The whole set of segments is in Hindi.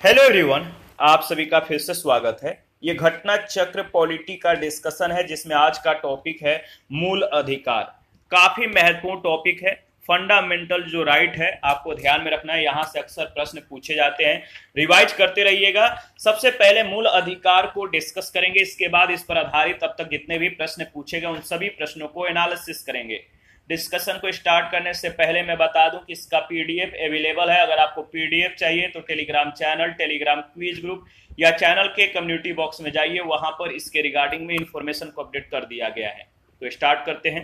Hello everyone. आप सभी का फिर से स्वागत है। ये घटना चक्र पॉलिटी का डिस्कशन है जिसमें आज का टॉपिक है मूल अधिकार। काफी महत्वपूर्ण टॉपिक है। फंडामेंटल जो राइट है आपको ध्यान में रखना है। यहाँ से अक्सर प्रश्न पूछे जाते हैं, रिवाइज करते रहिएगा। सबसे पहले मूल अधिकार को डिस्कस करेंगे, इसके बाद इस पर आधारित अब तक जितने भी प्रश्न पूछे गए उन सभी प्रश्नों को एनालिसिस करेंगे। डिस्कशन को स्टार्ट करने से पहले मैं बता दूं कि इसका पीडीएफ अवेलेबल है। अगर आपको पीडीएफ चाहिए तो Telegram channel, Telegram quiz group या चैनल के कम्युनिटी बॉक्स में जाइए, वहां पर इसके रिगार्डिंग में इंफॉर्मेशन को अपडेट कर दिया गया है। तो स्टार्ट करते हैं।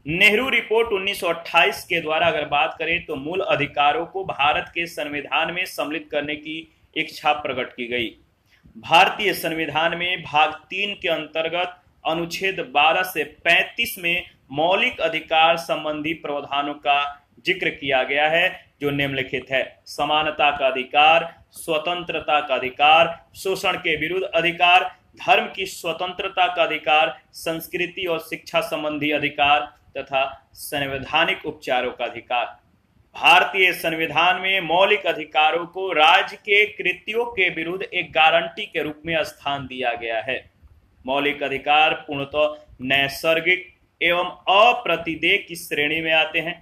नेहरू रिपोर्ट 1928 के द्वारा अगर बात करें तो मूल अधिकारों को भारत के संविधान में सम्मिलित करने की इच्छा प्रकट की गई। भारतीय संविधान में भाग 3 के अंतर्गत अनुच्छेद 12 से 35 में मौलिक अधिकार संबंधी प्रावधानों का जिक्र किया गया है, जो निम्नलिखित है: समानता का अधिकार, स्वतंत्रता का अधिकार, शोषण के विरुद्ध अधिकार, धर्म की स्वतंत्रता का अधिकार, संस्कृति और शिक्षा संबंधी अधिकार तथा संवैधानिक उपचारों का अधिकार। भारतीय संविधान में मौलिक अधिकारों को राज्य के कृत्यों के विरुद्ध एक गारंटी के रूप में स्थान दिया गया है। मौलिक अधिकार पूर्णतः नैसर्गिक एवं अप्रतिदेय की श्रेणी में आते हैं।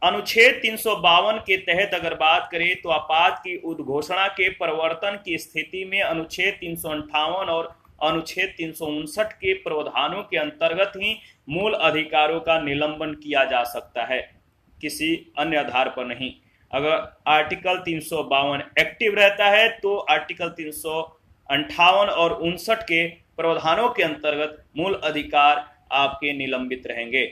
अनुच्छेद 352 के तहत अगर बात करें तो आपात की उद्घोषणा के प्रवर्तन की स्थिति में अनुच्छेद 358 और अनुच्छेद 359 के प्रावधानों के अंतर्गत ही मूल अधिकारों का निलंबन किया जा सकता है, किसी अन्य आधार पर नहीं। अगर आर्टिकल 352 एक्टिव रहता है तो आर्टिकल 358 और 59 के प्रावधानों के अंतर्गत मूल अधिकार आपके निलंबित रहेंगे।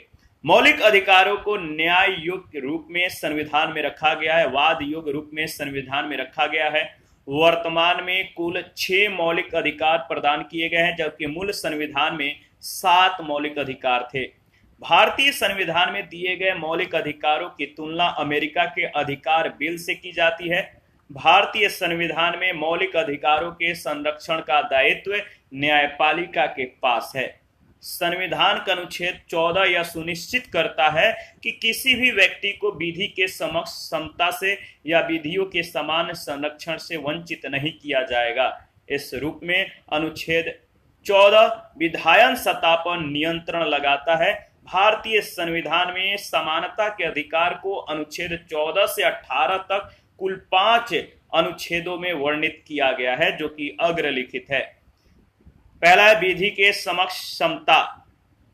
मौलिक अधिकारों को न्याय योग्य रूप में संविधान में रखा गया है, वाद योग्य रूप में संविधान में रखा गया है। वर्तमान में कुल 6 मौलिक अधिकार प्रदान किए गए हैं, जबकि मूल संविधान में 7 मौलिक अधिकार थे। भारतीय संविधान में दिए गए मौलिक अधिकारों की तुलना अमेरिका के अधिकार बिल से की जाती है। भारतीय संविधान में मौलिक अधिकारों के संरक्षण का दायित्व न्यायपालिका के पास है। संविधान का अनुच्छेद 14 यह सुनिश्चित करता है कि किसी भी व्यक्ति को विधि के समक्ष समता से या विधियों के समान संरक्षण से वंचित नहीं किया जाएगा। इस रूप में अनुच्छेद 14 विधायन सत्ता पर नियंत्रण लगाता है। भारतीय संविधान में समानता के अधिकार को अनुच्छेद 14 से 18 तक कुल 5 अनुच्छेदों में वर्णित किया गया है, जो कि अग्रलिखित है। पहला है विधि के समक्ष समता।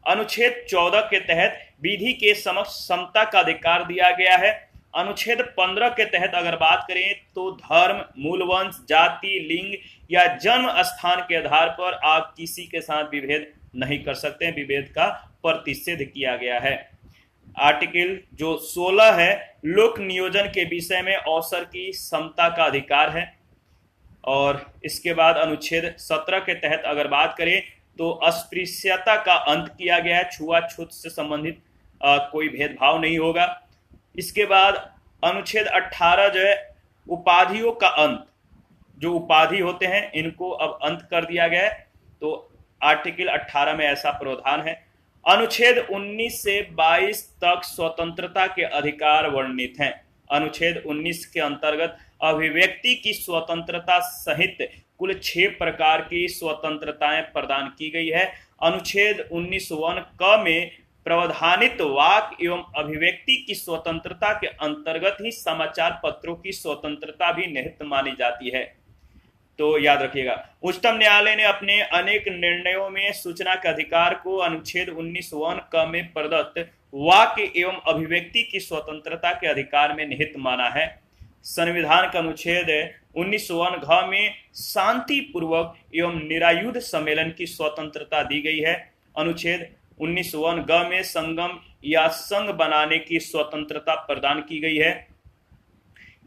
अनुच्छेद 14 के तहत विधि के समक्ष समता का अधिकार दिया गया है। अनुच्छेद 15 के तहत अगर बात करें तो धर्म, मूलवंश, जाति, लिंग या जन्म स्थान के आधार पर आप किसी के साथ विभेद नहीं कर सकते। विभेद का प्रतिषेध किया गया है। आर्टिकल जो 16 है, लोक नियोजन के विषय में अवसर की समता का अधिकार है। और इसके बाद अनुच्छेद 17 के तहत अगर बात करें तो अस्पृश्यता का अंत किया गया है। छुआछूत से संबंधित कोई भेदभाव नहीं होगा। इसके बाद अनुच्छेद 18 जो है, उपाधियों का अंत, जो उपाधि होते हैं इनको अब अंत कर दिया गया है। तो आर्टिकल 18 में ऐसा प्रावधान है। अनुच्छेद 19 से 22 तक स्वतंत्रता के अधिकार वर्णित हैं। अनुच्छेद 19 के अंतर्गत अभिव्यक्ति की स्वतंत्रता सहित कुल 6 प्रकार की स्वतंत्रताएं प्रदान की गई है। अनुच्छेद 19(1) क में प्रावधानित वाक एवं अभिव्यक्ति की स्वतंत्रता के अंतर्गत ही समाचार पत्रों की स्वतंत्रता भी निहित मानी जाती है। तो याद रखिएगा, उच्चतम न्यायालय ने अपने अनेक निर्णयों में सूचना के अधिकार को अनुच्छेद 19(1) क में प्रदत्त वाक्य एवं अभिव्यक्ति की स्वतंत्रता के अधिकार में निहित माना है। संविधान का अनुच्छेद 19(1) घ में शांतिपूर्वक एवं निरायुध सम्मेलन की स्वतंत्रता दी गई है। अनुच्छेद 19(1) ग में संगम या संघ बनाने की स्वतंत्रता प्रदान की गई है।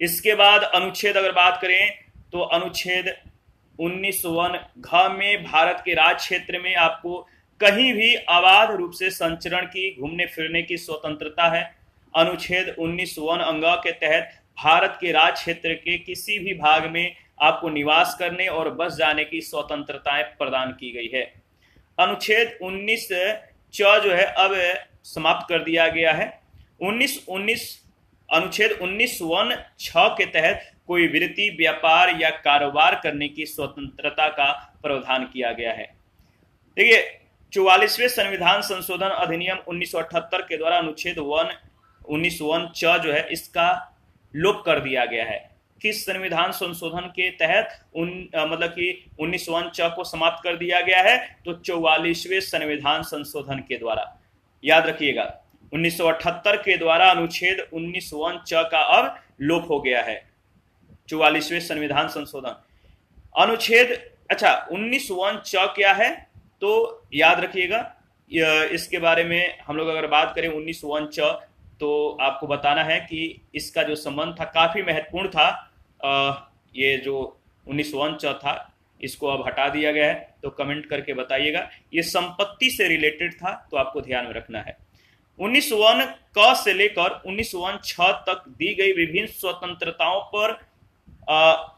इसके बाद अनुच्छेद अगर बात करें तो अनुच्छेद 19(1) घ में भारत के राज्य क्षेत्र में आपको कहीं भी अबाध रूप से संचरण की, घूमने फिरने की स्वतंत्रता है। अनुच्छेद 19(1) अंग के तहत भारत के राज्य क्षेत्र के किसी भी भाग में आपको निवास करने और बस जाने की स्वतंत्रताएं प्रदान की गई है। अनुच्छेद 19(च) जो है अब समाप्त कर दिया गया है। 1919 अनुच्छेद 19(1)(6) के तहत कोई वृत्ति, व्यापार या कारोबार करने की स्वतंत्रता का प्रावधान किया गया है। देखिए, 44वें संविधान संशोधन अधिनियम 1978 के द्वारा अनुच्छेद 19(1)(च) जो है इसका लोप कर दिया गया है। किस संविधान संशोधन के तहत मतलब कि 19(1)(च) को समाप्त कर दिया गया है? तो 44वें संविधान संशोधन के द्वारा। याद रखिएगा, 1978 के द्वारा अनुच्छेद 19(1)(च) का अब लोप हो गया है। 44वें संविधान संशोधन अनुच्छेद 19(1)(च) क्या है? तो याद रखिएगा, इसके बारे में हम लोग अगर बात करें 19(1)(च) तो आपको बताना है कि इसका जो संबंध था काफी महत्वपूर्ण था। ये जो 19(1)(च) था इसको अब हटा दिया गया है, तो कमेंट करके बताइएगा। ये संपत्ति से रिलेटेड था, तो आपको ध्यान में रखना है। 19(1)(क) से लेकर 19(1)(छ) तक दी गई विभिन्न स्वतंत्रताओं पर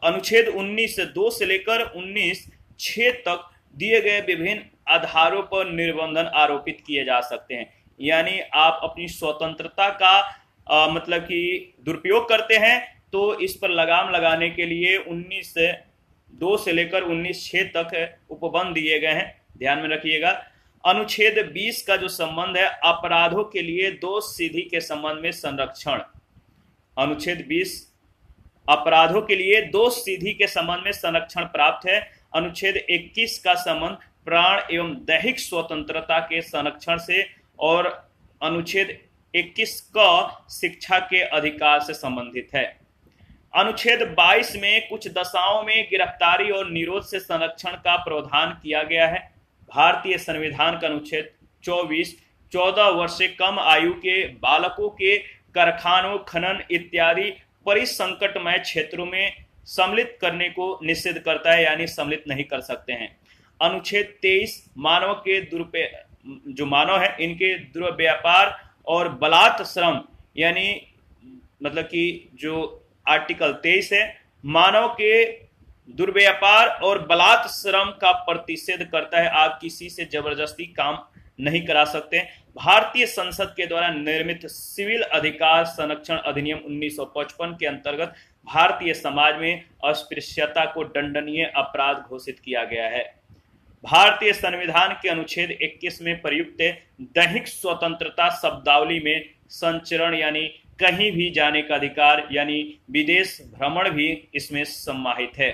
अनुच्छेद 19(2) से लेकर 19(6) तक दिए गए विभिन्न आधारों पर निर्बंधन आरोपित किए जा सकते हैं। यानी आप अपनी स्वतंत्रता का मतलब कि दुरुपयोग करते हैं, तो इस पर लगाम लगाने के लिए 19(2) से लेकर 19(6) तक उपबंध दिए गए हैं। ध्यान में रखिएगा। अनुच्छेद 20 का जो संबंध है अपराधों के लिए दोष सिद्धि के संबंध में संरक्षण। अनुच्छेद 20 अपराधों के लिए दोष सिद्धि के संबंध में संरक्षण प्राप्त है। अनुच्छेद 21 का संबंध प्राण एवं दैहिक स्वतंत्रता के संरक्षण से और अनुच्छेद 21 का शिक्षा के अधिकार से संबंधित है। अनुच्छेद 22 में कुछ दशाओं में गिरफ्तारी और निरोध से संरक्षण का प्रावधान किया गया है। भारतीय संविधान का अनुच्छेद 24 14 वर्ष से कम आयु के बालकों के कारखानों, खनन इत्यादि परिसंकटमय क्षेत्रों में सम्मिलित करने को निषिद्ध करता है, यानी सम्मिलित नहीं कर सकते हैं। अनुच्छेद 23 मानव के जो मानव है इनके दुर्व्यापार और बलात् श्रम, यानी मतलब कि जो आर्टिकल 23 है मानव के दुर्व्यापार और बलात् श्रम का प्रतिषेध करता है। आप किसी से जबरदस्ती काम नहीं करा सकते। भारतीय संसद के द्वारा निर्मित सिविल अधिकार संरक्षण अधिनियम 1955 के अंतर्गत भारतीय समाज में अस्पृश्यता को दंडनीय अपराध घोषित किया गया है। भारतीय संविधान के अनुच्छेद 21 में प्रयुक्त दैहिक स्वतंत्रता शब्दावली में संचरण यानी कहीं भी जाने का अधिकार यानी विदेश भ्रमण भी इसमें समाहित है।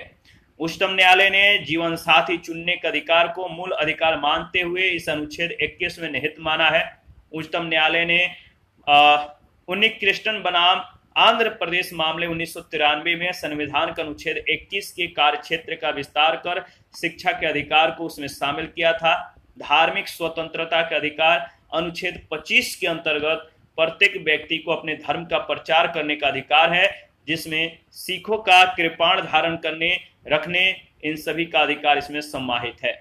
उच्चतम न्यायालय ने जीवन साथी चुनने के अधिकार को मूल अधिकार मानते हुए इस अनुच्छेद 21 में निहित माना है। उच्चतम न्यायालय ने उन्नीकृष्णन बनाम आंध्र प्रदेश मामले 1993 में संविधान का अनुच्छेद 21 के कार्यक्षेत्र का विस्तार कर शिक्षा के अधिकार को उसमें शामिल किया था। धार्मिक स्वतंत्रता के अधिकार अनुच्छेद 25 के अंतर्गत प्रत्येक व्यक्ति को अपने धर्म का प्रचार करने का अधिकार है, जिसमें सिखों का कृपाण धारण करने रखने इन सभी का अधिकार इसमें समाहित है।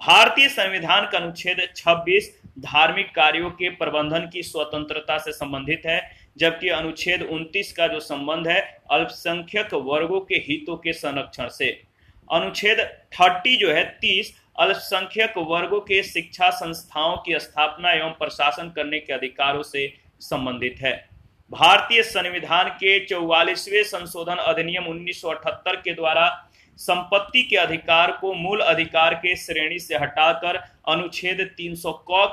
भारतीय संविधान का अनुच्छेद 26 धार्मिक कार्यों के प्रबंधन की स्वतंत्रता से संबंधित है, जबकि अनुच्छेद 29 का जो संबंध है अल्पसंख्यक वर्गों के हितों के संरक्षण से। अनुच्छेद 30 अल्पसंख्यक वर्गों के शिक्षा संस्थाओं की स्थापना एवं प्रशासन करने के अधिकारों से संबंधित है। भारतीय संविधान के 44वें संशोधन अधिनियम 1978 के द्वारा संपत्ति के अधिकार को मूल अधिकार के श्रेणी से हटाकर अनुच्छेद 300 क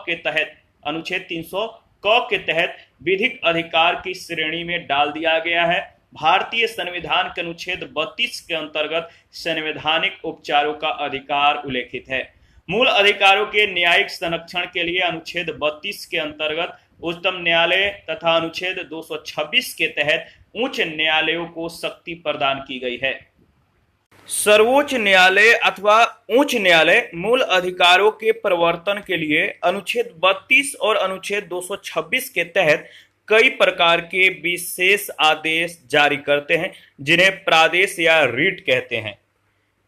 के तहत विधिक अधिकार की श्रेणी में डाल दिया गया है। भारतीय संविधान के अनुच्छेद 32 के अंतर्गत संवैधानिक उपचारों का अधिकार उल्लेखित है। मूल अधिकारों के न्यायिक संरक्षण के लिए अनुच्छेद 32 के अंतर्गत उच्चतम न्यायालय तथा अनुच्छेद 226 के तहत उच्च न्यायालयों को शक्ति प्रदान की गई है। सर्वोच्च न्यायालय अथवा उच्च न्यायालय मूल अधिकारों के प्रवर्तन के लिए अनुच्छेद 32 और अनुच्छेद 226 के तहत कई प्रकार के विशेष आदेश जारी करते हैं, जिन्हें प्रादेश या रीट कहते हैं।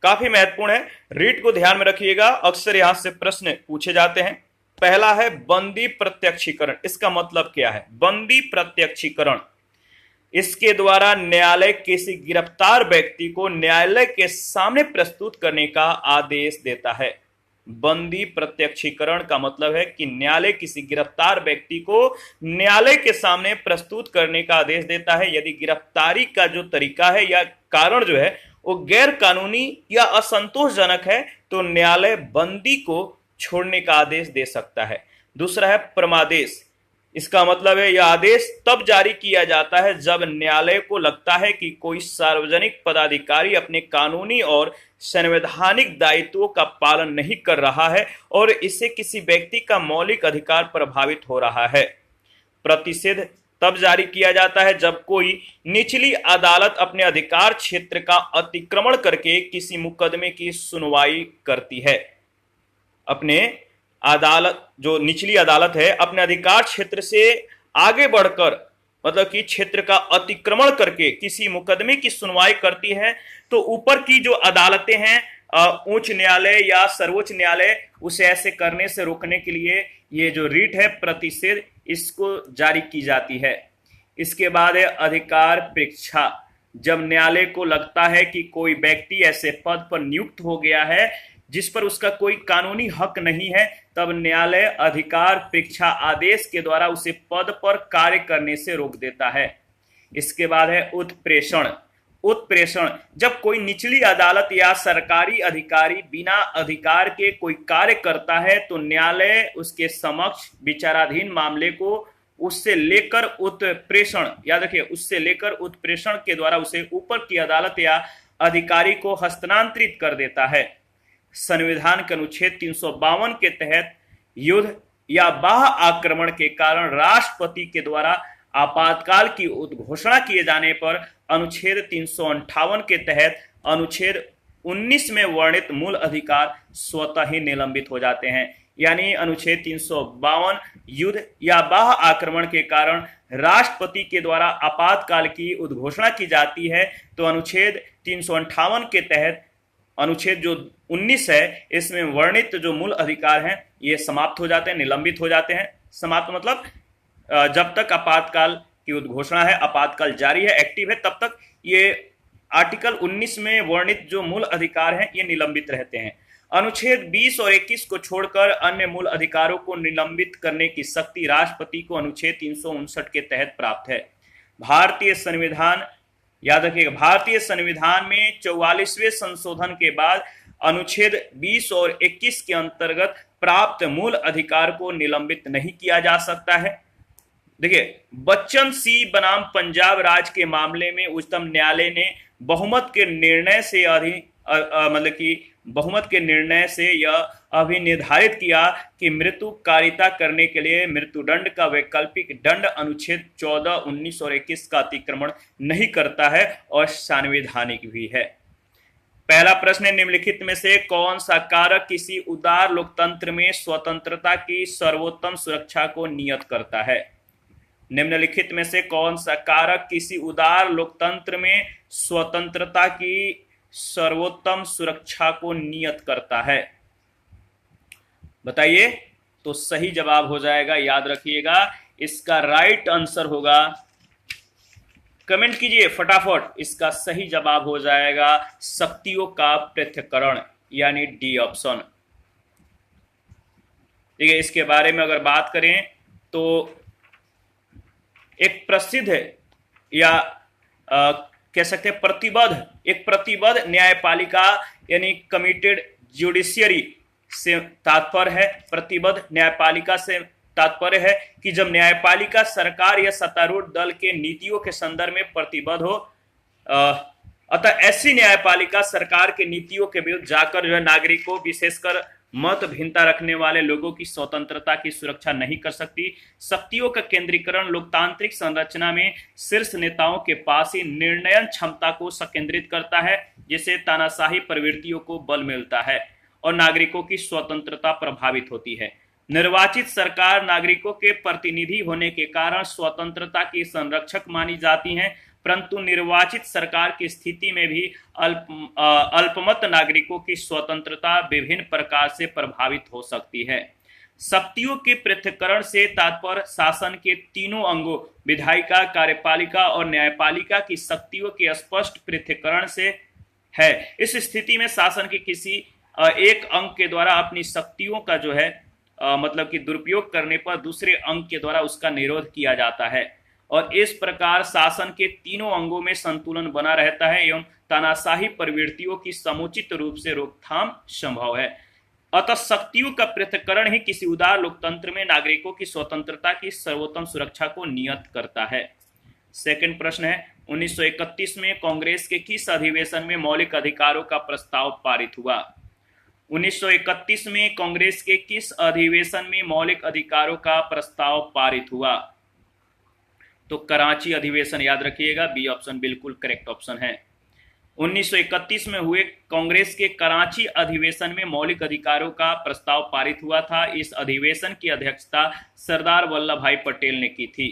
काफी महत्वपूर्ण है, रीट को ध्यान में रखिएगा, अक्सर यहां से प्रश्न पूछे जाते हैं। पहला है बंदी प्रत्यक्षीकरण। इसका मतलब क्या है? बंदी प्रत्यक्षीकरण, इसके द्वारा न्यायालय किसी गिरफ्तार व्यक्ति को न्यायालय के सामने प्रस्तुत करने का आदेश देता है। बंदी प्रत्यक्षीकरण का मतलब है कि न्यायालय किसी गिरफ्तार व्यक्ति को न्यायालय के सामने प्रस्तुत करने का आदेश देता है। यदि गिरफ्तारी का जो तरीका है या कारण जो है वो गैर कानूनी या असंतोषजनक है तो न्यायालय बंदी को छोड़ने का आदेश दे सकता है। दूसरा है परमादेश। इसका मतलब है यह आदेश तब जारी किया जाता है जब न्यायालय को लगता है कि कोई सार्वजनिक पदाधिकारी अपने कानूनी और संवैधानिक दायित्वों का पालन नहीं कर रहा है और इससे किसी व्यक्ति का मौलिक अधिकार प्रभावित हो रहा है। प्रतिषेध तब जारी किया जाता है जब कोई निचली अदालत अपने अधिकार क्षेत्र का अतिक्रमण करके किसी मुकदमे की सुनवाई करती है। अपने अदालत जो निचली अदालत है अपने अधिकार क्षेत्र से आगे बढ़कर मतलब कि क्षेत्र का अतिक्रमण करके किसी मुकदमे की सुनवाई करती है तो ऊपर की जो अदालतें हैं उच्च न्यायालय या सर्वोच्च न्यायालय उसे ऐसे करने से रोकने के लिए ये जो रीट है प्रतिषेध इसको जारी की जाती है। इसके बाद है अधिकार परीक्षा। जब न्यायालय को लगता है कि कोई व्यक्ति ऐसे पद पर नियुक्त हो गया है जिस पर उसका कोई कानूनी हक नहीं है तब न्यायालय अधिकार परीक्षा आदेश के द्वारा उसे पद पर कार्य करने से रोक देता है। इसके बाद है उत्प्रेषण। उत्प्रेषण जब कोई निचली अदालत या सरकारी अधिकारी बिना अधिकार के कोई कार्य करता है तो न्यायालय उसके समक्ष विचाराधीन मामले को उससे लेकर उत्प्रेषण याद रखिए उससे लेकर उत्प्रेषण के द्वारा उसे ऊपर की अदालत या अधिकारी को हस्तांतरित कर देता है। संविधान के अनुच्छेद 352 के तहत युद्ध या बाह्य आक्रमण के कारण राष्ट्रपति के द्वारा आपातकाल की घोषणा किए जाने पर अनुच्छेद 358 के तहत अनुच्छेद 19 में वर्णित मूल अधिकार स्वतः ही निलंबित हो जाते हैं। यानी अनुच्छेद 352 युद्ध या बाह्य आक्रमण के कारण राष्ट्रपति के द्वारा आपातकाल की उद्घोषणा की जाती है तो अनुच्छेद 358 के तहत अनुच्छेद जो 19 है इसमें वर्णित जो मूल अधिकार हैं ये समाप्त हो जाते हैं, निलंबित हो जाते हैं। समाप्त मतलब जब तक आपातकाल की उद्घोषणा है, आपातकाल जारी है, एक्टिव है, तब तक ये आर्टिकल 19 में वर्णित जो मूल अधिकार हैं ये निलंबित रहते हैं। अनुच्छेद 20 और 21 को छोड़कर अन्य मूल अधिकारों को निलंबित करने की शक्ति राष्ट्रपति को अनुच्छेद 359 के तहत प्राप्त है। भारतीय संविधान याद रखिएगा, भारतीय संविधान में 44वें संशोधन के बाद अनुच्छेद 20 और 21 के अंतर्गत प्राप्त मूल अधिकार को निलंबित नहीं किया जा सकता है। देखिए, बच्चन सी बनाम पंजाब राज्य के मामले में उच्चतम न्यायालय ने बहुमत के निर्णय से मतलब कि बहुमत के निर्णय से यह अभिनिर्धारित किया कि मृत्यु कारिता करने के लिए मृत्युदंड का वैकल्पिक दंड अनुच्छेद 14, 19 और 21 का अतिक्रमण नहीं करता है और संवैधानिक भी है। पहला प्रश्न है, निम्नलिखित में से कौन सा कारक किसी उदार लोकतंत्र में स्वतंत्रता की सर्वोत्तम सुरक्षा को नियत करता है? निम्नलिखित में से कौन सा कारक किसी उदार लोकतंत्र में स्वतंत्रता की सर्वोत्तम सुरक्षा को नियत करता है? बताइए। तो सही जवाब हो जाएगा, याद रखिएगा, इसका राइट आंसर होगा, कमेंट कीजिए फटाफट, इसका सही जवाब हो जाएगा शक्तियों का पृथक्करण यानी डी ऑप्शन। ठीक है, इसके बारे में अगर बात करें तो एक प्रसिद्ध या कह सकते हैं प्रतिबद्ध न्यायपालिका यानी कमिटेड जुडिशियरी से तात्पर्य है, प्रतिबद्ध न्यायपालिका से तात्पर्य है कि जब न्यायपालिका सरकार या सत्तारूढ़ दल के नीतियों के संदर्भ में प्रतिबद्ध हो, अतः ऐसी न्यायपालिका सरकार के नीतियों के विरुद्ध जाकर जो है नागरिकों विशेषकर मत भिन्नता रखने वाले लोगों की स्वतंत्रता की सुरक्षा नहीं कर सकती। शक्तियों का केंद्रीकरण लोकतांत्रिक संरचना में शीर्ष नेताओं के पास ही निर्णयन क्षमता को संकेंद्रित करता है, जिससे तानाशाही प्रवृत्तियों को बल मिलता है और नागरिकों की स्वतंत्रता प्रभावित होती है। निर्वाचित सरकार नागरिकों के प्रतिनिधि होने के कारण स्वतंत्रता की संरक्षक मानी जाती हैं, परंतु निर्वाचित सरकार की स्थिति में भी अल्पमत नागरिकों की स्वतंत्रता विभिन्न प्रकार से प्रभावित हो सकती है। शक्तियों के पृथक्करण से तात्पर्य शासन के तीनों अंगों विधायिका, कार्यपालिका और न्यायपालिका की शक्तियों के स्पष्ट पृथक्करण से है। इस स्थिति में शासन के किसी एक अंग के द्वारा अपनी शक्तियों का जो है मतलब कि दुरुपयोग करने पर दूसरे अंग के द्वारा उसका निरोध किया जाता है और इस प्रकार शासन के तीनों अंगों में संतुलन बना रहता है एवं तानाशाही प्रवृत्तियों की समुचित रूप से रोकथाम संभव है। अतः शक्तियों का पृथक्करण ही किसी उदार लोकतंत्र में नागरिकों की स्वतंत्रता की सर्वोत्तम सुरक्षा को नियत करता है। सेकंड प्रश्न है, 1931 में कांग्रेस के किस अधिवेशन में मौलिक अधिकारों का प्रस्ताव पारित हुआ? 1931 में कांग्रेस के किस अधिवेशन में मौलिक अधिकारों का प्रस्ताव पारित हुआ? तो कराची अधिवेशन, याद रखिएगा, बी ऑप्शन बिल्कुल करेक्ट ऑप्शन है। 1931 में हुए कांग्रेस के कराची अधिवेशन में मौलिक अधिकारों का प्रस्ताव पारित हुआ था। इस अधिवेशन की अध्यक्षता सरदार वल्लभ भाई पटेल ने की थी।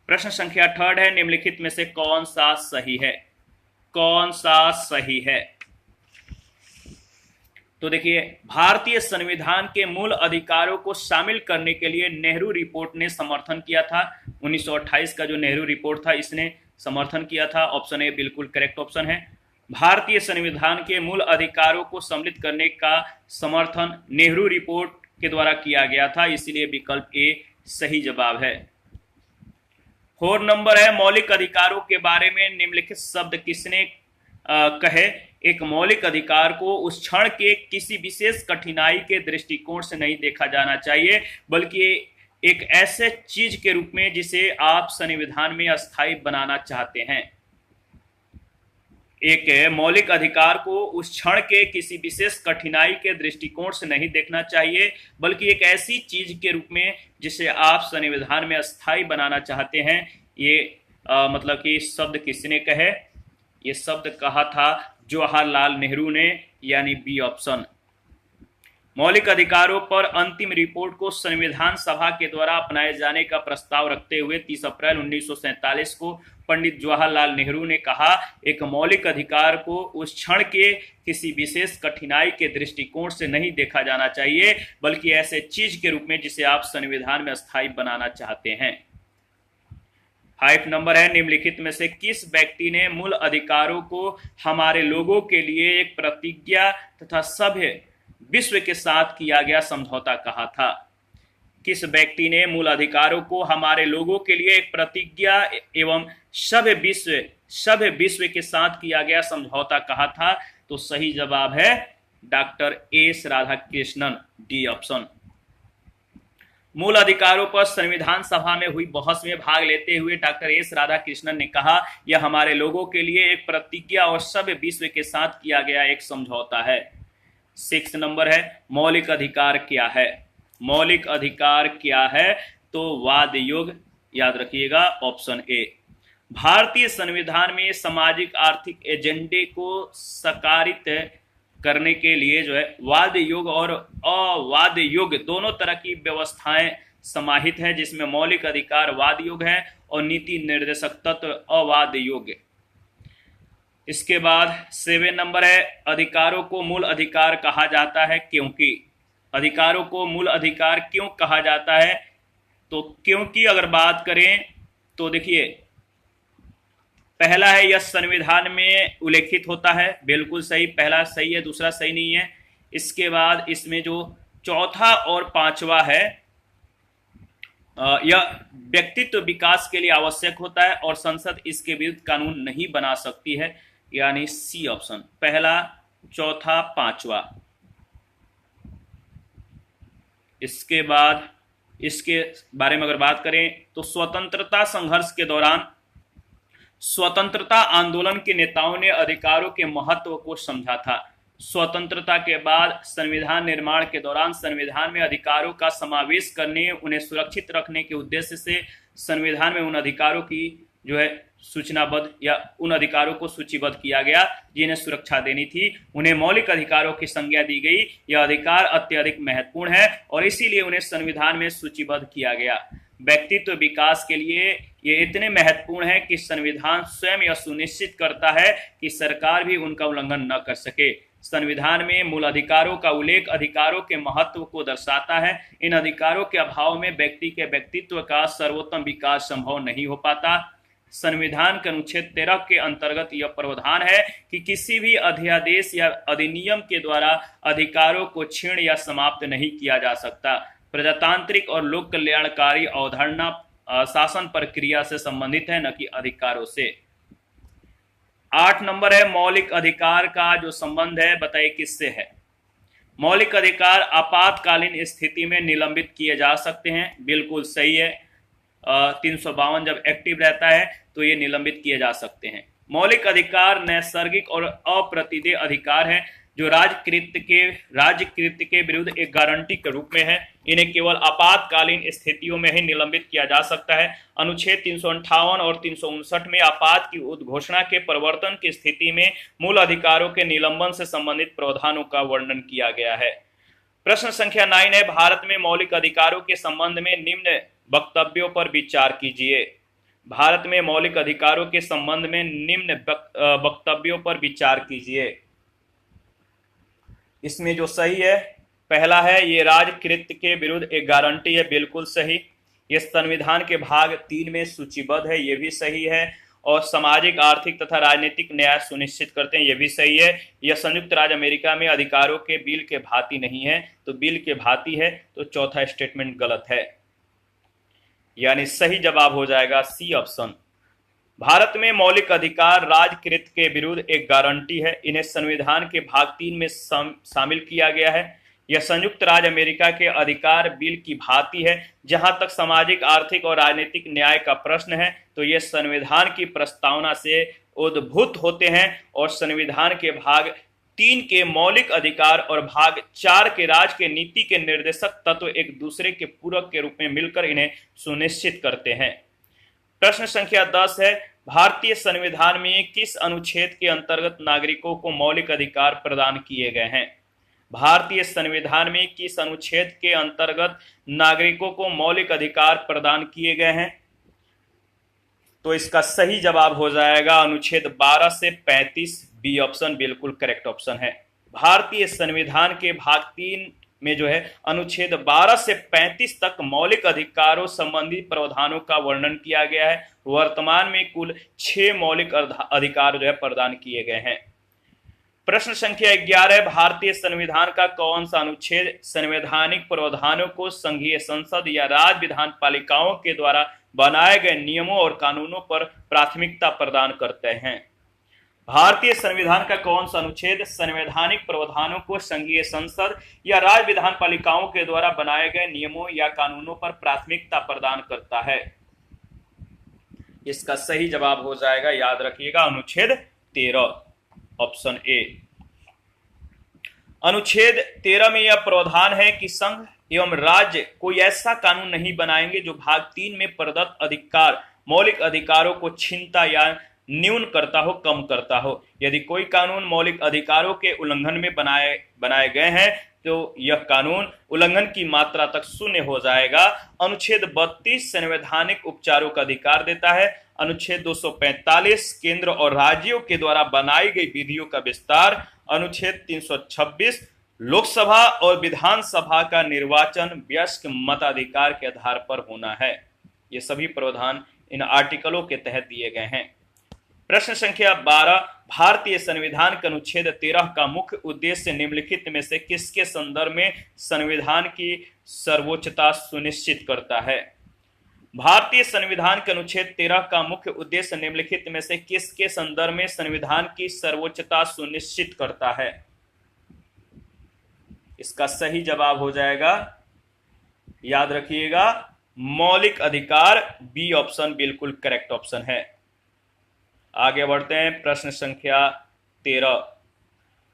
प्रश्न संख्या 3 है, निम्नलिखित में से कौन सा सही है? कौन सा सही है? तो देखिए, भारतीय संविधान के मूल अधिकारों को शामिल करने के लिए नेहरू रिपोर्ट ने समर्थन किया था। 1928 का जो नेहरू रिपोर्ट था इसने समर्थन किया था। ऑप्शन ए बिल्कुल करेक्ट ऑप्शन है। भारतीय संविधान के मूल अधिकारों को सम्मिलित करने का समर्थन नेहरू रिपोर्ट के द्वारा किया गया था, इसलिए विकल्प ए सही जवाब है। 4 नंबर है, मौलिक अधिकारों के बारे में निम्नलिखित शब्द किसने कहे? एक मौलिक अधिकार को उस क्षण के किसी विशेष कठिनाई के दृष्टिकोण से नहीं देखा जाना चाहिए, बल्कि एक ऐसे चीज के रूप में जिसे आप संविधान में अस्थायी बनाना चाहते हैं। एक मौलिक अधिकार को उस क्षण के किसी विशेष कठिनाई के दृष्टिकोण से नहीं देखना चाहिए, बल्कि एक ऐसी चीज के रूप में जिसे आप संविधान में अस्थायी बनाना चाहते हैं। ये मतलब कि शब्द किसने कहे? ये शब्द कहा था जवाहरलाल नेहरू ने, यानी बी ऑप्शन। मौलिक अधिकारों पर अंतिम रिपोर्ट को संविधान सभा के द्वारा अपनाए जाने का प्रस्ताव रखते हुए 30 अप्रैल 1947 को पंडित जवाहरलाल नेहरू ने कहा, एक मौलिक अधिकार को उस क्षण के किसी विशेष कठिनाई के दृष्टिकोण से नहीं देखा जाना चाहिए, बल्कि ऐसे चीज के रूप में जिसे आप संविधान में अस्थायी बनाना चाहते हैं। 5 नंबर है, निम्नलिखित में से किस व्यक्ति ने मूल अधिकारों को हमारे लोगों के लिए एक प्रतिज्ञा तथा सभ्य विश्व के साथ किया गया समझौता कहा था? किस व्यक्ति ने मूल अधिकारों को हमारे लोगों के लिए एक प्रतिज्ञा एवं सभ्य विश्व के साथ किया गया समझौता कहा था? तो सही जवाब है doctor S Radhakrishnan, D option. मूल अधिकारों पर संविधान सभा में हुई बहस में भाग लेते हुए डॉक्टर एस राधाकृष्णन ने कहा, यह हमारे लोगों के लिए एक प्रतिज्ञा और सभ्य विश्व के साथ किया गया एक समझौता है। 6 नंबर है, मौलिक अधिकार क्या है? मौलिक अधिकार क्या है? तो वाद युग, याद रखिएगा, ऑप्शन ए। भारतीय संविधान में सामाजिक आर्थिक एजेंडे को साकारित करने के लिए जो है वाद युग और अवाद युग दोनों तरह की व्यवस्थाएं समाहित है, जिसमें मौलिक अधिकार वाद युग है और नीति निर्देशक तत्व अवाद युग। इसके बाद 7 नंबर है, अधिकारों को मूल अधिकार कहा जाता है क्योंकि? अधिकारों को मूल अधिकार क्यों कहा जाता है? तो क्योंकि अगर बात करें तो देखिए, पहला है यह संविधान में उल्लेखित होता है, बिल्कुल सही, पहला सही है, दूसरा सही नहीं है। इसके बाद इसमें जो चौथा और पांचवा है, यह व्यक्तित्व विकास के लिए आवश्यक होता है और संसद इसके विरुद्ध कानून नहीं बना सकती है, यानी सी ऑप्शन, पहला, चौथा, पांचवा। इसके बाद इसके बारे में अगर बात करें तो स्वतंत्रता संघर्ष के दौरान स्वतंत्रता आंदोलन के नेताओं ने अधिकारों के महत्व को समझा था। स्वतंत्रता के बाद संविधान निर्माण के दौरान संविधान में अधिकारों का समावेश करने, उन्हें सुरक्षित रखने के उद्देश्य से संविधान में उन अधिकारों की जो है सूचनाबद्ध या उन अधिकारों को सूचीबद्ध किया गया जिन्हें सुरक्षा देनी थी, उन्हें मौलिक अधिकारों की संज्ञा दी गई। यह अधिकार अत्यधिक महत्वपूर्ण है और इसीलिए उन्हें संविधान में सूचीबद्ध किया गया। व्यक्तित्व विकास के लिए ये इतने महत्वपूर्ण है कि संविधान स्वयं यह सुनिश्चित करता है कि सरकार भी उनका उल्लंघन न कर सके। संविधान में मूल अधिकारों का उल्लेख अधिकारों के महत्व को दर्शाता है। इन अधिकारों के अभाव में व्यक्ति के व्यक्तित्व का सर्वोत्तम विकास संभव नहीं हो पाता। संविधान के अनुच्छेद 13 के अंतर्गत यह प्रावधान है कि किसी भी अध्यादेश या अधिनियम के द्वारा अधिकारों को छीन या समाप्त नहीं किया जा सकता। प्रजातांत्रिक और लोक कल्याणकारी अवधारणा शासन प्रक्रिया से संबंधित है, न कि अधिकारों से। 8 नंबर है मौलिक अधिकार का जो संबंध है, बताइए किससे है। मौलिक अधिकार आपातकालीन स्थिति में निलंबित किए जा सकते हैं, बिल्कुल सही है। 352 जब एक्टिव रहता है तो ये निलंबित किए जा सकते हैं। मौलिक अधिकार नैसर्गिक और अप्रतिदेय अधिकार है जो राज्यकृत के विरुद्ध एक गारंटी के रूप में है। इन्हें केवल आपातकालीन स्थितियों में ही निलंबित किया जा सकता है। अनुच्छेद 358 और 359 में आपात की उद्घोषणा के प्रवर्तन की स्थिति में मूल अधिकारों के निलंबन से संबंधित प्रावधानों का वर्णन किया गया है। प्रश्न संख्या 9 है भारत में मौलिक अधिकारों के संबंध में निम्न वक्तव्यों पर विचार कीजिए। भारत में मौलिक अधिकारों के संबंध में निम्न वक्तव्यों पर विचार कीजिए। इसमें जो सही है, पहला है ये राज्यकृत के विरुद्ध एक गारंटी है, बिल्कुल सही। ये संविधान के भाग 3 में सूचीबद्ध है, ये भी सही है। और सामाजिक, आर्थिक तथा राजनीतिक न्याय सुनिश्चित करते हैं, ये भी सही है। यह संयुक्त राज्य अमेरिका में अधिकारों के बिल के भांति नहीं है, तो बिल के भांति है, तो चौथा स्टेटमेंट गलत है, यानी सही जवाब हो जाएगा सी ऑप्शन। भारत में मौलिक अधिकार राज्यकृत के विरुद्ध एक गारंटी है। इन्हें संविधान के भाग 3 में शामिल किया गया है। यह संयुक्त राज्य अमेरिका के अधिकार बिल की भांति है। जहां तक सामाजिक, आर्थिक और राजनीतिक न्याय का प्रश्न है तो ये संविधान की प्रस्तावना से उद्भूत होते हैं और संविधान के भाग 3 के मौलिक अधिकार और भाग 4 के राज्य के नीति के निर्देशक तत्व एक दूसरे के पूरक के रूप में मिलकर इन्हें सुनिश्चित करते हैं। प्रश्न संख्या 10 है भारतीय संविधान में किस अनुच्छेद के अंतर्गत नागरिकों को मौलिक अधिकार प्रदान किए गए हैं। भारतीय संविधान में किस अनुच्छेद के अंतर्गत नागरिकों को मौलिक अधिकार प्रदान किए गए हैं, तो इसका सही जवाब हो जाएगा अनुच्छेद 12 से 35, बी ऑप्शन बिल्कुल करेक्ट ऑप्शन है। भारतीय संविधान के भाग 3 में जो है अनुच्छेद 12 से 35 तक मौलिक अधिकारों संबंधी प्रावधानों का वर्णन किया गया है। वर्तमान में कुल 6 मौलिक अधिकार जो है प्रदान किए गए हैं। प्रश्न संख्या 11 भारतीय संविधान का कौन सा अनुच्छेद संवैधानिक प्रावधानों को संघीय संसद या राज्य विधान पालिकाओं के द्वारा बनाए गए नियमों और कानूनों पर प्राथमिकता प्रदान करते हैं। भारतीय संविधान का कौन सा अनुच्छेद संवैधानिक प्रावधानों को संघीय संसद या राज्य विधान पालिकाओं के द्वारा बनाए गए नियमों या कानूनों पर प्राथमिकता प्रदान करता है। इसका सही जवाब हो जाएगा, याद रखिएगा, अनुच्छेद 13, ऑप्शन ए। अनुच्छेद 13 में यह प्रावधान है कि संघ एवं राज्य कोई ऐसा कानून नहीं बनाएंगे जो भाग 3 में प्रदत्त अधिकार मौलिक अधिकारों को छीनता या न्यून करता हो, कम करता हो। यदि कोई कानून मौलिक अधिकारों के उल्लंघन में बनाए गए हैं तो यह कानून उल्लंघन की मात्रा तक शून्य हो जाएगा। अनुच्छेद 32 संवैधानिक उपचारों का अधिकार देता है। अनुच्छेद 245 केंद्र और राज्यों के द्वारा बनाई गई विधियों का विस्तार। अनुच्छेद 326 लोकसभा और विधानसभा का निर्वाचन वयस्क मताधिकार के आधार पर होना है। ये सभी प्रावधान इन आर्टिकलों के तहत दिए गए हैं। प्रश्न संख्या 12 भारतीय संविधान के अनुच्छेद 13 का मुख्य उद्देश्य निम्नलिखित में से किसके संदर्भ में संविधान की सर्वोच्चता सुनिश्चित करता है। भारतीय संविधान के अनुच्छेद 13 का मुख्य उद्देश्य निम्नलिखित में से किसके संदर्भ में संविधान की सर्वोच्चता सुनिश्चित करता है। इसका सही जवाब हो जाएगा, याद रखिएगा, मौलिक अधिकार, बी ऑप्शन बिल्कुल करेक्ट ऑप्शन है। आगे बढ़ते हैं। प्रश्न संख्या 13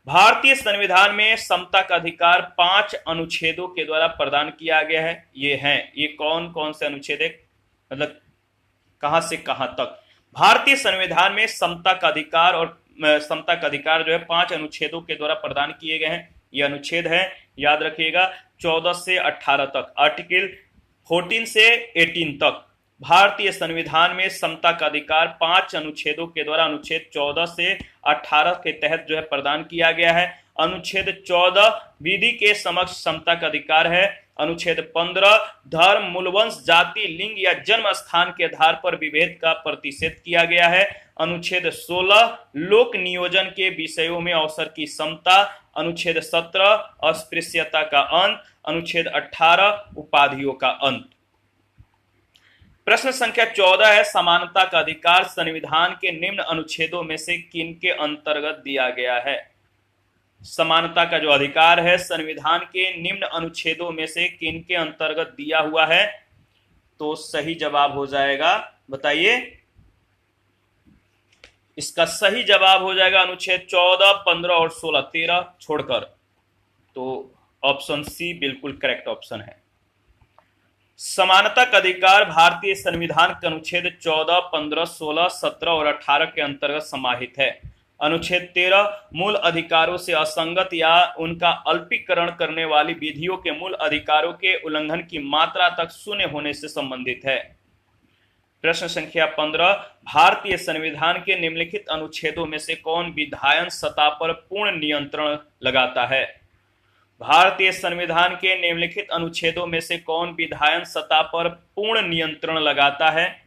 भारतीय संविधान में समता का अधिकार 5 अनुच्छेदों के द्वारा प्रदान किया गया है। ये कौन कौन से अनुच्छेद है, मतलब कहां से कहां तक। भारतीय संविधान में समता का अधिकार जो है 5 अनुच्छेदों के द्वारा प्रदान किए गए हैं। ये अनुच्छेद है, याद रखिएगा, 14 से 18 तक, आर्टिकल 14 से 18 तक। भारतीय संविधान में समता का अधिकार 5 अनुच्छेदों के द्वारा अनुच्छेद 14 से 18 के तहत जो है प्रदान किया गया है। अनुच्छेद 14 विधि के समक्ष समता का अधिकार है। अनुच्छेद 15 धर्म, मूलवंश, जाति, लिंग या जन्म स्थान के आधार पर विभेद का प्रतिषेध किया गया है। अनुच्छेद 16 लोक नियोजन के विषयों में अवसर की समता। अनुच्छेद 17 अस्पृश्यता का अंत। अनुच्छेद 18 उपाधियों का अंत। प्रश्न संख्या 14 है समानता का अधिकार संविधान के निम्न अनुच्छेदों में से किन के अंतर्गत दिया गया है? समानता का जो अधिकार है संविधान के निम्न अनुच्छेदों में से किन के अंतर्गत दिया हुआ है? तो सही जवाब हो जाएगा, बताइए। इसका सही जवाब हो जाएगा अनुच्छेद 14, 15 और 16, 13 छोड़कर। तो ऑप्शन सी बिल्कुल करेक्ट ऑप्शन है। समानता का अधिकार भारतीय संविधान के अनुच्छेद 14, 15, 16, 17 और 18 के अंतर्गत समाहित है। अनुच्छेद 13 मूल अधिकारों से असंगत या उनका अल्पीकरण करने वाली विधियों के मूल अधिकारों के उल्लंघन की मात्रा तक शून्य होने से संबंधित है। प्रश्न संख्या 15 भारतीय संविधान के निम्नलिखित अनुच्छेदों में से कौन विधायन सत्ता पर पूर्ण नियंत्रण लगाता है? भारतीय संविधान के निम्नलिखित अनुच्छेदों में से कौन विधायन सत्ता पर पूर्ण नियंत्रण लगाता है?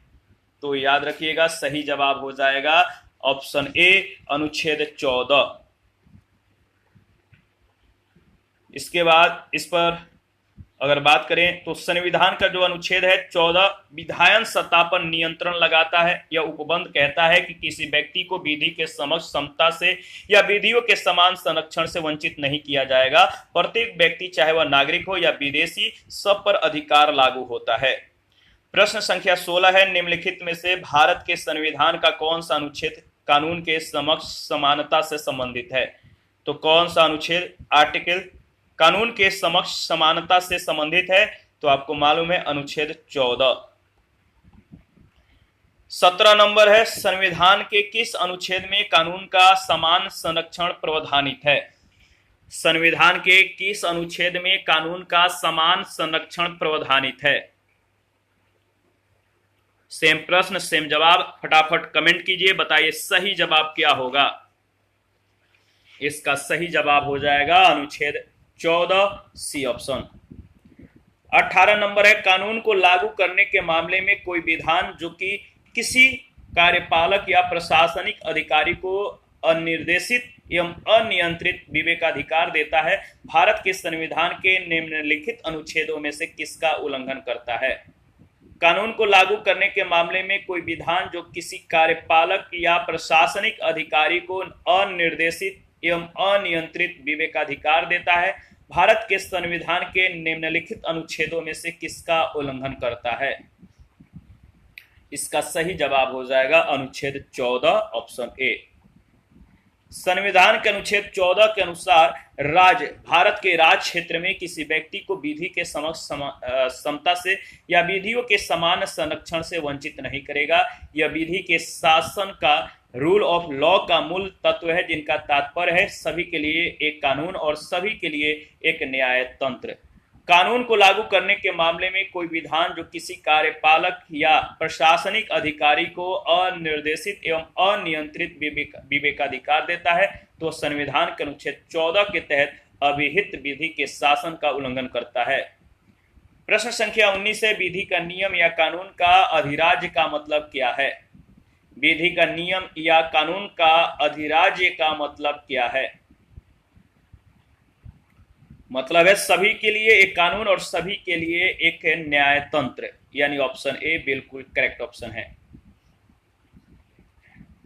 तो याद रखिएगा सही जवाब हो जाएगा ऑप्शन ए अनुच्छेद 14। इसके बाद इस पर अगर बात करें तो संविधान का जो अनुच्छेद है 14 विधायन सत्ता पर नियंत्रण लगाता है। यह उपबंध कहता है कि किसी व्यक्ति को विधि के समक्ष समता से या विधियों के समान संरक्षण से वंचित नहीं किया जाएगा। प्रत्येक व्यक्ति चाहे वह नागरिक हो या विदेशी सब पर अधिकार लागू होता है। प्रश्न संख्या 16 है निम्नलिखित में से भारत के संविधान का कौन सा अनुच्छेद कानून के समक्ष समानता से संबंधित है? तो कौन सा अनुच्छेद आर्टिकल कानून के समक्ष समानता से संबंधित है? तो आपको मालूम है अनुच्छेद 14। 17 नंबर है संविधान के किस अनुच्छेद में कानून का समान संरक्षण प्रावधानित है? संविधान के किस अनुच्छेद में कानून का समान संरक्षण प्रावधानित है? सेम प्रश्न सेम जवाब, फटाफट कमेंट कीजिए, बताइए सही जवाब क्या होगा। इसका सही जवाब हो जाएगा अनुच्छेद 14 सी ऑप्शन। 18 नंबर है कानून को लागू करने के मामले में कोई विधान जो कि किसी कार्यपालक या प्रशासनिक अधिकारी को अनिर्देशित एवं अनियंत्रित विवेकाधिकार देता है, भारत के संविधान के निम्नलिखित अनुच्छेदों में से किसका उल्लंघन करता है? कानून को लागू करने के मामले में कोई विधान जो किसी कार्यपालक या प्रशासनिक अधिकारी को अनिर्देशित एवं अनियंत्रित विवेकाधिकार देता है, भारत के संविधान के निम्नलिखित अनुच्छेदों में से किसका उल्लंघन करता है? इसका सही जवाब हो जाएगा अनुच्छेद 14 ऑप्शन ए। संविधान के अनुच्छेद 14 के अनुसार राज्य भारत के राज्य क्षेत्र में किसी व्यक्ति को विधि के समक्ष समता से या विधियों के समान संरक्षण से वंचित नहीं करेगा। यह विधि के शासन का रूल ऑफ लॉ का मूल तत्व है, जिनका तात्पर्य है सभी के लिए एक कानून और सभी के लिए एक न्याय तंत्र। कानून को लागू करने के मामले में कोई विधान जो किसी कार्यपालक या प्रशासनिक अधिकारी को अनिर्देशित एवं अनियंत्रित विवेकाधिकार देता है, तो संविधान के अनुच्छेद 14 के तहत अविहित विधि के शासन का उल्लंघन करता है। प्रश्न संख्या 19 है विधि का नियम या कानून का अधिराज्य का मतलब क्या है? विधि का नियम या कानून का अधिराज्य का मतलब क्या है? मतलब है सभी के लिए एक कानून और सभी के लिए एक न्याय तंत्र, यानी ऑप्शन ए बिल्कुल करेक्ट ऑप्शन है।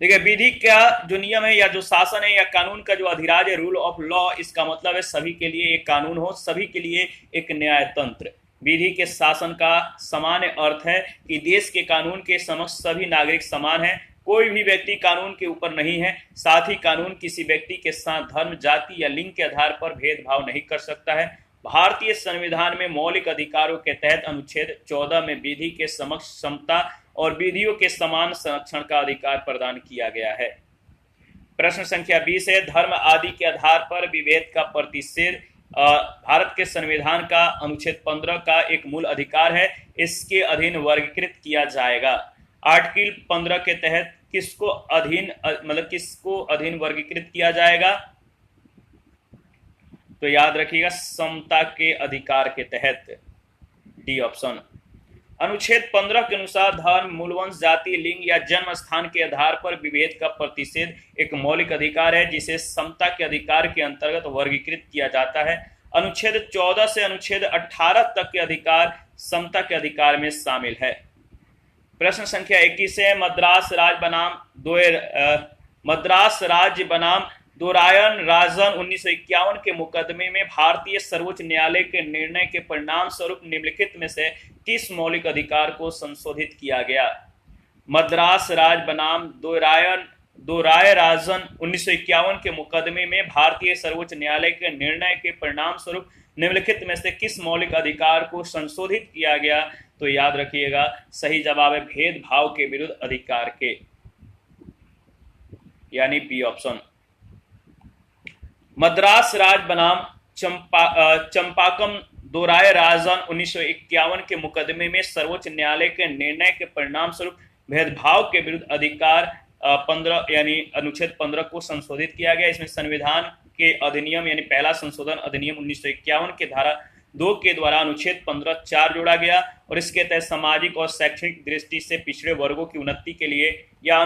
देखिए विधि का जो नियम है या जो शासन है या कानून का जो अधिराज्य रूल ऑफ लॉ, इसका मतलब है सभी के लिए एक कानून हो, सभी के लिए एक न्याय तंत्र। विधि के शासन का सामान्य अर्थ है कि देश के कानून के समक्ष सभी नागरिक समान हैं, कोई भी व्यक्ति कानून के ऊपर नहीं है। साथ ही कानून किसी व्यक्ति के साथ धर्म, जाति या लिंग के आधार पर भेदभाव नहीं कर सकता है। भारतीय संविधान में मौलिक अधिकारों के तहत अनुच्छेद 14 में विधि के समक्ष समता और विधियों के समान संरक्षण का अधिकार प्रदान किया गया है। प्रश्न संख्या 20 है धर्म आदि के आधार पर विभेद का प्रतिषेध भारत के संविधान का अनुच्छेद 15 का एक मूल अधिकार है, इसके अधीन वर्गीकृत किया जाएगा। आर्टिकल 15 के तहत किसको अधीन वर्गीकृत किया जाएगा? तो याद रखिएगा समता के अधिकार के तहत, डी ऑप्शन। अनुच्छेद 15 के अनुसार धर्म, मूलवंश, जाति, लिंग या जन्म स्थान के आधार पर विभेद का प्रतिषेध एक मौलिक अधिकार है जिसे समता के अधिकार के अंतर्गत वर्गीकृत किया जाता है। अनुच्छेद 14 से अनुच्छेद 18 तक के अधिकार समता के अधिकार में शामिल है। प्रश्न संख्या 21 है, मद्रास राज्य बनाम दोरायन राजन 1951 के मुकदमे में भारतीय सर्वोच्च न्यायालय के निर्णय के परिणाम स्वरूप निम्नलिखित में से किस मौलिक अधिकार को संशोधित किया गया? मद्रास राज्य बनाम दोराय राजन 1951 के मुकदमे में भारतीय सर्वोच्च न्यायालय के निर्णय के परिणाम स्वरूप निम्नलिखित में से किस मौलिक अधिकार को संशोधित किया गया? तो याद रखिएगा सही जवाब है भेदभाव के विरुद्ध अधिकार के, यानी बी ऑप्शन। मद्रास राज्य बनाम चंपाकम दोराय राजन 1951 के मुकदमे में सर्वोच्च न्यायालय के निर्णय के परिणाम स्वरूप भेदभाव के विरुद्ध अधिकार 15 यानी अनुच्छेद 15 को संशोधित किया गया। इसमें संविधान के अधिनियम यानी पहला संशोधन अधिनियम 1951 के धारा 2 के द्वारा अनुच्छेद 15(4) जोड़ा गया और इसके तहत सामाजिक और शैक्षणिक दृष्टि से पिछड़े वर्गों की उन्नति के लिए या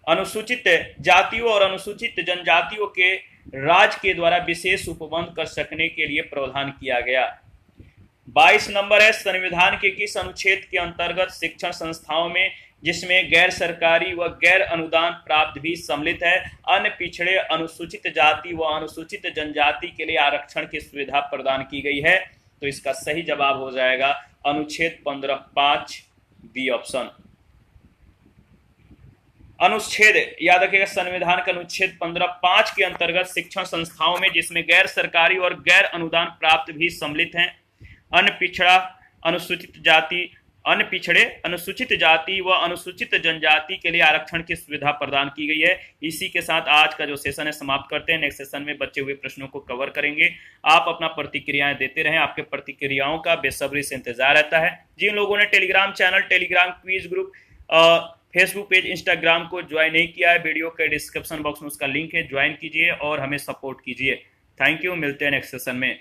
अनुसूचित जातियों और अनुसूचित जनजातियों के राज्य के द्वारा विशेष उपबंध कर सकने के लिए प्रावधान किया गया। 22 नंबर है, संविधान के किस अनुच्छेद के अंतर्गत शिक्षण संस्थाओं में जिसमें गैर सरकारी व गैर अनुदान प्राप्त भी सम्मिलित है अन्य पिछड़े अनुसूचित जाति व अनुसूचित जनजाति के लिए आरक्षण की सुविधा प्रदान की गई है? तो इसका सही जवाब हो जाएगा अनुच्छेद 15(5), बी ऑप्शन। अनुच्छेद याद रखिएगा संविधान का अनुच्छेद 15(5) के अंतर्गत शिक्षण संस्थाओं में जिसमें गैर सरकारी और गैर अनुदान प्राप्त भी सम्मिलित हैं अन्य पिछड़े अनुसूचित जाति व अनुसूचित जनजाति के लिए आरक्षण की सुविधा प्रदान की गई है। इसी के साथ आज का जो सेशन है समाप्त करते हैं। नेक्स्ट सेशन में बचे हुए प्रश्नों को कवर करेंगे। आप अपना प्रतिक्रियाएं देते रहें, आपके प्रतिक्रियाओं का बेसब्री से इंतजार रहता है। जिन लोगों ने Telegram channel, Telegram quiz group, Facebook page, Instagram को ज्वाइन नहीं किया है, वीडियो के डिस्क्रिप्शन बॉक्स में उसका लिंक है, ज्वाइन कीजिए और हमें सपोर्ट कीजिए। थैंक यू, मिलते हैं नेक्स्ट सेशन में।